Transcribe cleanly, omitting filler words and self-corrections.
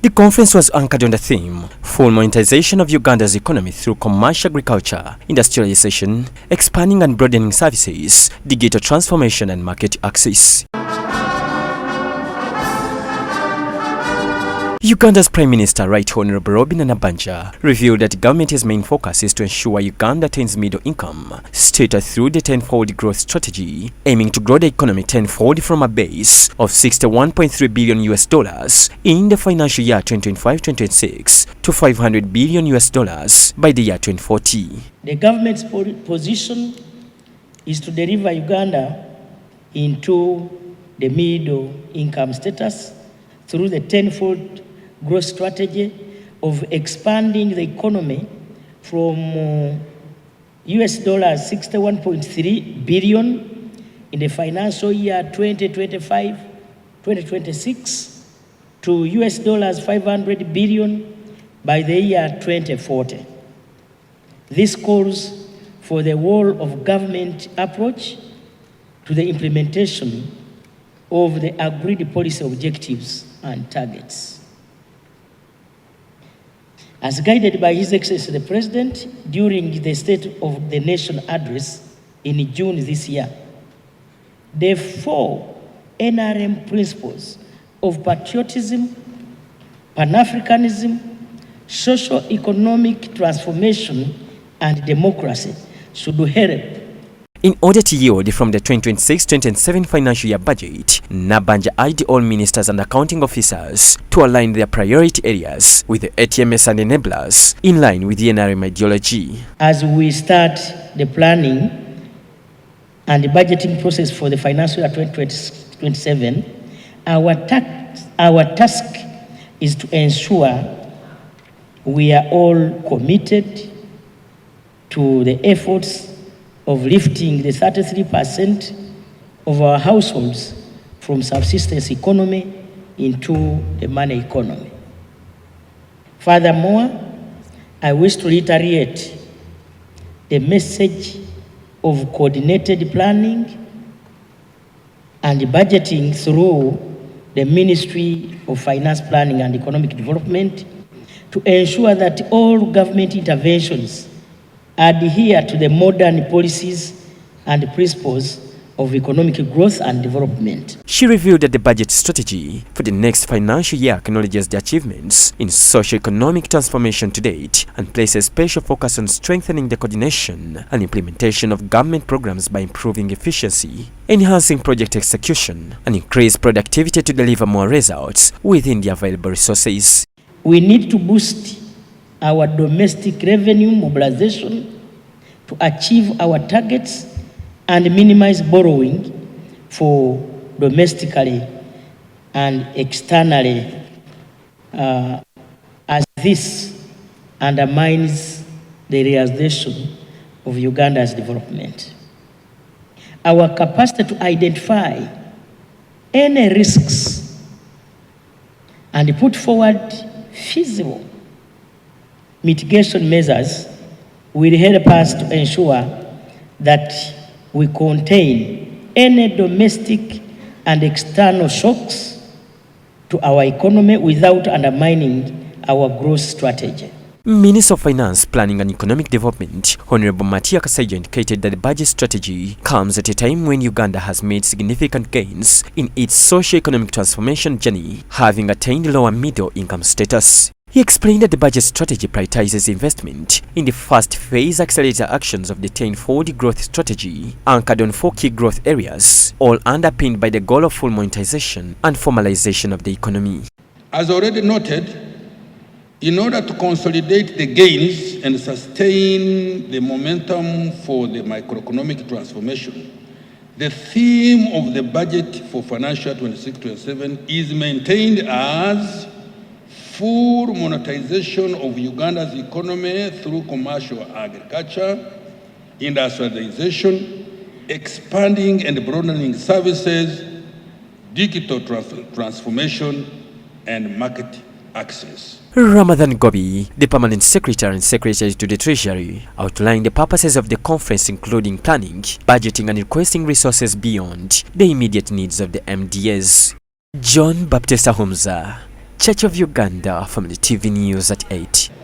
The conference was anchored on the theme, full monetization of Uganda's economy through commercial agriculture, industrialization, expanding and broadening services, digital transformation and market access. Uganda's Prime Minister, Right Honorable Robinah Nabbanja, revealed that the government's main focus is to ensure Uganda attains middle income status through the tenfold growth strategy, aiming to grow the economy tenfold from a base of $61.3 billion in the financial year 2025-2026 to $500 billion by the year 2040. The government's position is to deliver Uganda into the middle income status through the tenfold growth strategy of expanding the economy from $61.3 billion in the financial year 2025-2026 to $500 billion by the year 2040. This calls for the whole of government approach to the implementation of the agreed policy objectives and targets. As guided by His Excellency the President during the State of the Nation address in June this year, the 4 NRM principles of patriotism, Pan-Africanism, socio-economic transformation, and democracy should help. In order to yield from the 2026-2027 financial year budget, Nabbanja urged all ministers and accounting officers to align their priority areas with the ATMS and enablers in line with the NRM ideology. As we start the planning and the budgeting process for the financial year 2027, our task is to ensure we are all committed to the efforts of lifting the 33% of our households from subsistence economy into the money economy. Furthermore, I wish to reiterate the message of coordinated planning and budgeting through the Ministry of Finance Planning and Economic Development to ensure that all government interventions adhere to the modern policies and principles of economic growth and development. She revealed that the budget strategy for the next financial year acknowledges the achievements in socio-economic transformation to date and places special focus on strengthening the coordination and implementation of government programs by improving efficiency, enhancing project execution, and increase productivity to deliver more results within the available resources. We need to boost our domestic revenue mobilization to achieve our targets and minimize borrowing for domestically and externally, as this undermines the realization of Uganda's development. Our capacity to identify any risks and put forward feasible mitigation measures will help us to ensure that we contain any domestic and external shocks to our economy without undermining our growth strategy. Minister of Finance, Planning and Economic Development, Honorable Matia Kasaijo, indicated that the budget strategy comes at a time when Uganda has made significant gains in its socio-economic transformation journey, having attained lower middle income status. He explained that the budget strategy prioritizes investment in the first phase accelerator actions of the tenfold growth strategy, anchored on 4 key growth areas, all underpinned by the goal of full monetization and formalization of the economy. As already noted, in order to consolidate the gains and sustain the momentum for the microeconomic transformation, the theme of the budget for financial 26-27 is maintained as full monetization of Uganda's economy through commercial agriculture, industrialization, expanding and broadening services, digital transformation, and market access. Ramadan Gobi, the Permanent Secretary and Secretary to the Treasury, outlined the purposes of the conference, including planning, budgeting, and requesting resources beyond the immediate needs of the MDS. John Baptista Humza, Church of Uganda, Family TV News at 8.